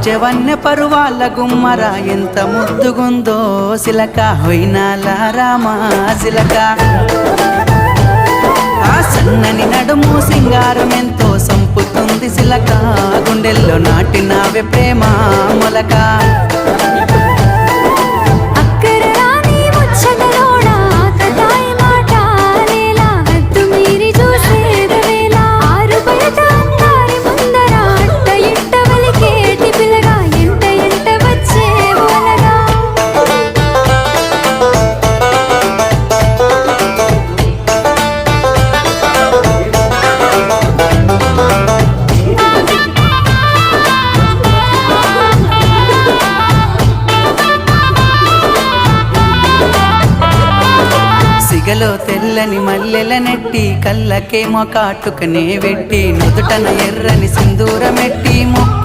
జవన్య పరువాళ్ళ గుమ్మర ఎంత ముద్దుగుందో సిలక హొయినాల రామా సిలక ఆ సన్నని నడుము సింగారం ఎంతో సంపుతుంది సిలక గుండెల్లో నాటినావే ప్రేమ మొలక సిగలో తెల్లని మల్లెల నెట్టి కళ్ళకేమో కాటుకనే వెట్టి నుదుటన ఎర్రని సింధూరమెట్టి మొక్కు